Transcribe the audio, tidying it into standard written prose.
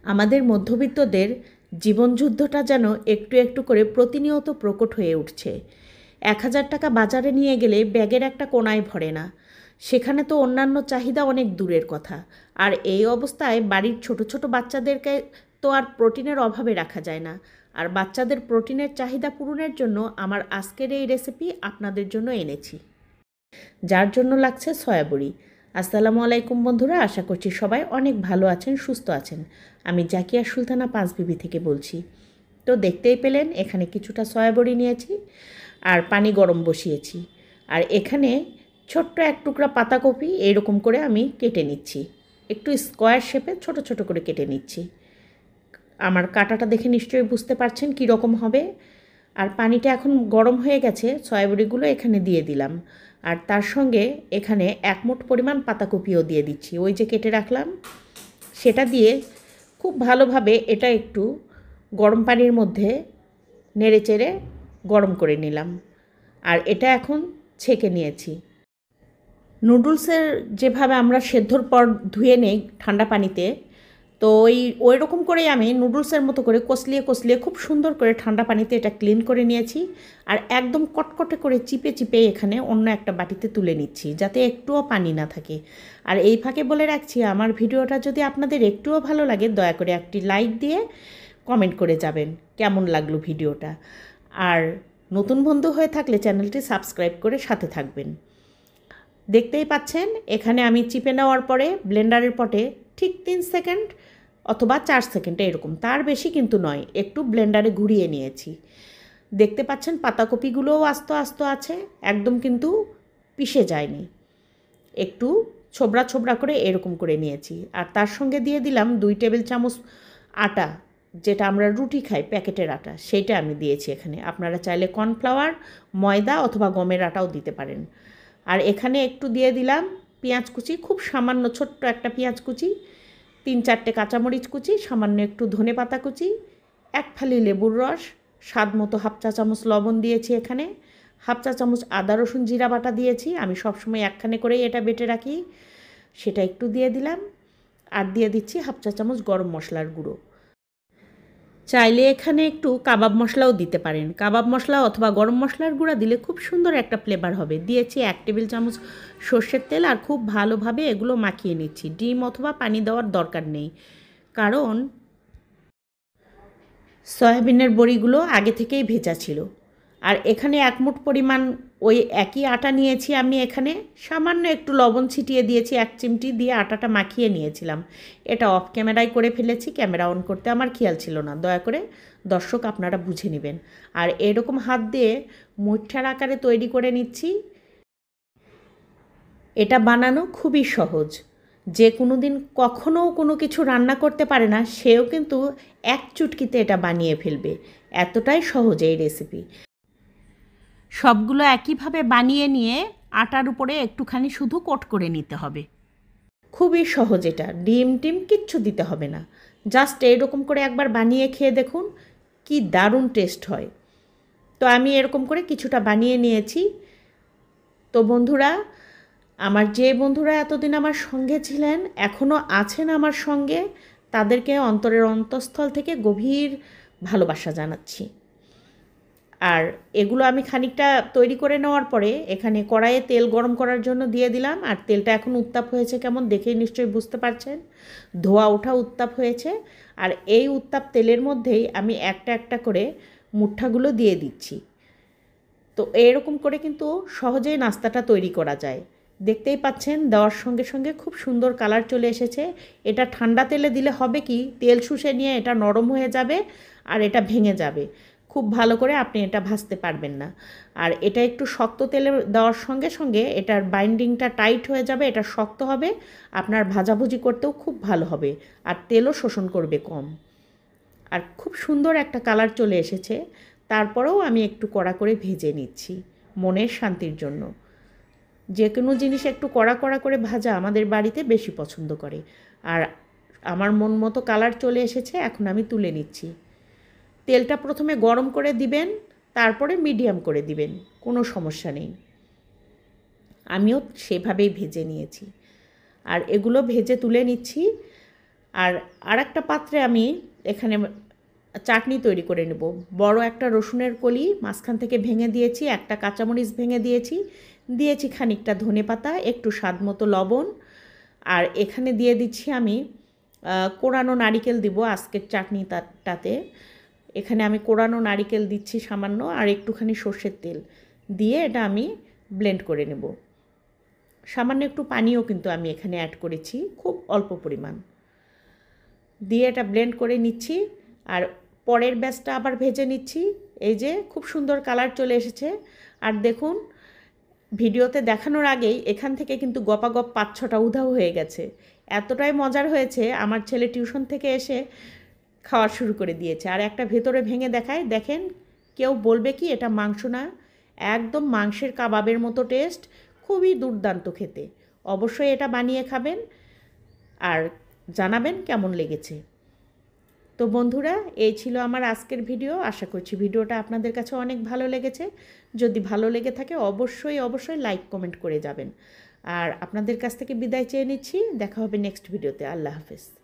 আমাদের মধ্যবিত্তদের জীবনযুদ্ধটা যেন একটু একটু করে প্রতিনিয়ত প্রকট হয়ে উঠছে। ১,০০০ টাকা বাজারে নিয়ে গেলে ব্যাগের একটা কোণায় ভরে না, সেখানে তো অন্যান্য চাহিদা অনেক দূরের কথা। আর এই অবস্থায় বাড়ির ছোট ছোট বাচ্চাদেরকে তো আর প্রোটিনের অভাবে রাখা যায় না। আর বাচ্চাদের প্রোটিনের চাহিদা পূরণের জন্য আমার আজকের এই রেসিপি আপনাদের জন্য এনেছি, যার জন্য লাগছে সয়াবড়ি। আসসালামু আলাইকুম বন্ধুরা, আশা করছি সবাই অনেক ভালো আছেন, সুস্থ আছেন। আমি জাকিয়া সুলতানা পাঁচবিবি থেকে বলছি। তো দেখতেই পেলেন এখানে কিছুটা সয়াবড়ি নিয়েছি আর পানি গরম বসিয়েছি। আর এখানে ছোট্ট এক টুকরা পাতাকপি এইরকম করে আমি কেটে নিচ্ছি, একটু স্কোয়ার শেপে ছোট ছোট করে কেটে নিচ্ছি। আমার কাটাটা দেখে নিশ্চয়ই বুঝতে পারছেন কী রকম হবে। আর পানিটা এখন গরম হয়ে গেছে, সয়াবড়িগুলো এখানে দিয়ে দিলাম। আর তার সঙ্গে এখানে ১ মুঠ পরিমাণ পাতাকপিও দিয়ে দিচ্ছি, ওই যে কেটে রাখলাম সেটা দিয়ে খুব ভালোভাবে এটা একটু গরম পানির মধ্যে নেড়ে চেড়ে গরম করে নিলাম। আর এটা এখন ছেঁকে নিয়েছি। নুডলসের যেভাবে আমরা সেদ্ধর পর ধুয়ে নেই ঠান্ডা পানিতে, তো ওই রকম করেই আমি নুডলসের মতো করে কষলিয়ে কষলিয়ে খুব সুন্দর করে ঠান্ডা পানিতে এটা ক্লিন করে নিয়েছি। আর একদম কটকটে করে চিপে চিপে এখানে অন্য একটা বাটিতে তুলে নিচ্ছি, যাতে একটুও পানি না থাকে। আর এই ফাঁকে বলে রাখছি, আমার ভিডিওটা যদি আপনাদের একটুও ভালো লাগে দয়া করে একটি লাইক দিয়ে কমেন্ট করে যাবেন কেমন লাগলো ভিডিওটা। আর নতুন বন্ধু হয়ে থাকলে চ্যানেলটি সাবস্ক্রাইব করে সাথে থাকবেন। দেখতেই পাচ্ছেন এখানে আমি চিপে নেওয়ার পরে ব্লেন্ডারের পটে ঠিক 3 সেকেন্ড অথবা 4 সেকেন্ড এরকম, তার বেশি কিন্তু নয়, একটু ব্লেন্ডারে ঘুরিয়ে নিয়েছি। দেখতে পাচ্ছেন পাতাকপিগুলোও আস্ত আস্ত আছে, একদম কিন্তু পিষে যায়নি, একটু ছোবড়া ছোবড়া করে এরকম করে নিয়েছি। আর তার সঙ্গে দিয়ে দিলাম 2 টেবিল চামচ আটা, যেটা আমরা রুটি খাই প্যাকেটের আটা, সেইটা আমি দিয়েছি এখানে। আপনারা চাইলে কর্নফ্লাওয়ার, ময়দা অথবা গমের আটাও দিতে পারেন। আর এখানে একটু দিয়ে দিলাম পেঁয়াজ কুচি, খুব সামান্য ছোট্ট একটা পেঁয়াজ কুচি, 3-4টে কাঁচামরিচ কুচি, সামান্য একটু ধনে পাতা কুচি, 1 ফালি লেবুর রস, স্বাদ মতো 1/2 চা চামচ লবণ দিয়েছি এখানে, 1/2 চা চামচ আদা রসুন জিরা বাটা দিয়েছি, আমি সবসময় একখানে করেই এটা বেটে রাখি, সেটা একটু দিয়ে দিলাম। আর দিয়ে দিচ্ছি 1/2 চা চামচ গরম মশলার গুঁড়ো। চাইলে এখানে একটু কাবাব মশলাও দিতে পারেন, কাবাব মশলা অথবা গরম মশলার গুঁড়া দিলে খুব সুন্দর একটা ফ্লেভার হবে। দিয়েছি 1 টেবিল চামচ সর্ষের তেল, আর খুব ভালোভাবে এগুলো মাখিয়ে নিচ্ছি। ডিম অথবা পানি দেওয়ার দরকার নেই, কারণ সয়াবিনের বড়িগুলো আগে থেকেই ভেজা ছিল। আর এখানে 1 মুঠ পরিমাণ ওই একই আটা নিয়েছি আমি, এখানে সামান্য একটু লবণ ছিটিয়ে দিয়েছি, 1 চিমটি দিয়ে আটাটা মাখিয়ে নিয়েছিলাম। এটা অফ ক্যামেরায় করে ফেলেছি, ক্যামেরা অন করতে আমার খেয়াল ছিল না, দয়া করে দর্শক আপনারা বুঝে নেবেন। আর এরকম হাত দিয়ে মুঠার আকারে তৈরি করে নিচ্ছি। এটা বানানো খুবই সহজ, যে কোনো দিন কখনও কোনো কিছু রান্না করতে পারে না সেও কিন্তু এক চুটকিতে এটা বানিয়ে ফেলবে, এতটাই সহজ এই রেসিপি। সবগুলো একইভাবে বানিয়ে নিয়ে আটার উপরে একটুখানি শুধু কোট করে নিতে হবে। খুবই সহজ, এটা ডিম টিম কিচ্ছু দিতে হবে না, জাস্ট এইরকম করে একবার বানিয়ে খেয়ে দেখুন কি দারুণ টেস্ট হয়। তো আমি এরকম করে কিছুটা বানিয়ে নিয়েছি। তো বন্ধুরা, আমার যে বন্ধুরা এতদিন আমার সঙ্গে ছিলেন, এখনও আছেন আমার সঙ্গে, তাদেরকে অন্তরের অন্তঃস্থল থেকে গভীর ভালোবাসা জানাচ্ছি। আর এগুলো আমি খানিকটা তৈরি করে নেওয়ার পরে এখানে কড়াইয়ে তেল গরম করার জন্য দিয়ে দিলাম। আর তেলটা এখন উত্তাপ হয়েছে কেমন দেখেই নিশ্চয়ই বুঝতে পারছেন, ধোয়া ওঠা উত্তাপ হয়েছে। আর এই উত্তাপ তেলের মধ্যেই আমি একটা একটা করে মুঠাগুলো দিয়ে দিচ্ছি। তো এরকম করে কিন্তু সহজেই নাস্তাটা তৈরি করা যায়। দেখতেই পাচ্ছেন দেওয়ার সঙ্গে সঙ্গে খুব সুন্দর কালার চলে এসেছে। এটা ঠান্ডা তেলে দিলে হবে কি, তেল শুষে নিয়ে এটা নরম হয়ে যাবে আর এটা ভেঙে যাবে, খুব ভালো করে আপনি এটা ভাজতে পারবেন না। আর এটা একটু শক্ত তেলে দেওয়ার সঙ্গে সঙ্গে এটার বাইন্ডিংটা টাইট হয়ে যাবে, এটা শক্ত হবে, আপনার ভাজাভুজি করতেও খুব ভালো হবে, আর তেলও শোষণ করবে কম। আর খুব সুন্দর একটা কালার চলে এসেছে, তারপরেও আমি একটু কড়া করে ভেজে নিচ্ছি মনের শান্তির জন্য। যে কোনো জিনিস একটু কড়া কড়া করে ভাজা আমাদের বাড়িতে বেশি পছন্দ করে। আর আমার মন মতো কালার চলে এসেছে, এখন আমি তুলে নিচ্ছি। তেলটা প্রথমে গরম করে দিবেন, তারপরে মিডিয়াম করে দিবেন, কোনো সমস্যা নেই। আমিও সেভাবেই ভেজে নিয়েছি। আর এগুলো ভেজে তুলে নিচ্ছি। আর আরেকটা পাত্রে আমি এখানে চাটনি তৈরি করে নেব। বড় একটা রসুনের কলি মাঝখান থেকে ভেঙে দিয়েছি, একটা কাঁচামরিচ ভেঙে দিয়েছি, দিয়েছি খানিকটা ধনেপাতা, একটু স্বাদ মতো লবণ, আর এখানে দিয়ে দিচ্ছি আমি কোরানো নারিকেল দিব আজকের চাটনিটাতে। এখানে আমি কোরানো নারিকেল দিচ্ছি সামান্য, আর একটুখানি সর্ষের তেল দিয়ে এটা আমি ব্লেন্ড করে নেব। সামান্য একটু পানিও কিন্তু আমি এখানে অ্যাড করেছি, খুব অল্প পরিমাণ দিয়ে এটা ব্লেন্ড করে নিচ্ছি। আর পরের ব্যাচটা আবার ভেজে নিচ্ছি। এই যে খুব সুন্দর কালার চলে এসেছে। আর দেখুন ভিডিওতে দেখানোর আগেই এখান থেকে কিন্তু গপাগপ 5-6টা উধাও হয়ে গেছে। এতটাই মজার হয়েছে, আমার ছেলে টিউশন থেকে এসে খাওয়া শুরু করে দিয়েছে। আর একটা ভেতরে ভেঙে দেখায়, দেখেন, কেউ বলবে কি এটা মাংস না, একদম মাংসের কাবাবের মতো টেস্ট, খুবই দুর্দান্ত খেতে। অবশ্যই এটা বানিয়ে খাবেন আর জানাবেন কেমন লেগেছে। তো বন্ধুরা, এই ছিল আমার আজকের ভিডিও। আশা করছি ভিডিওটা আপনাদের কাছে অনেক ভালো লেগেছে। যদি ভালো লেগে থাকে অবশ্যই লাইক কমেন্ট করে যাবেন। আর আপনাদের কাছ থেকে বিদায় চেয়ে নিচ্ছি। দেখা হবে নেক্সট ভিডিওতে। আল্লাহ হাফেজ।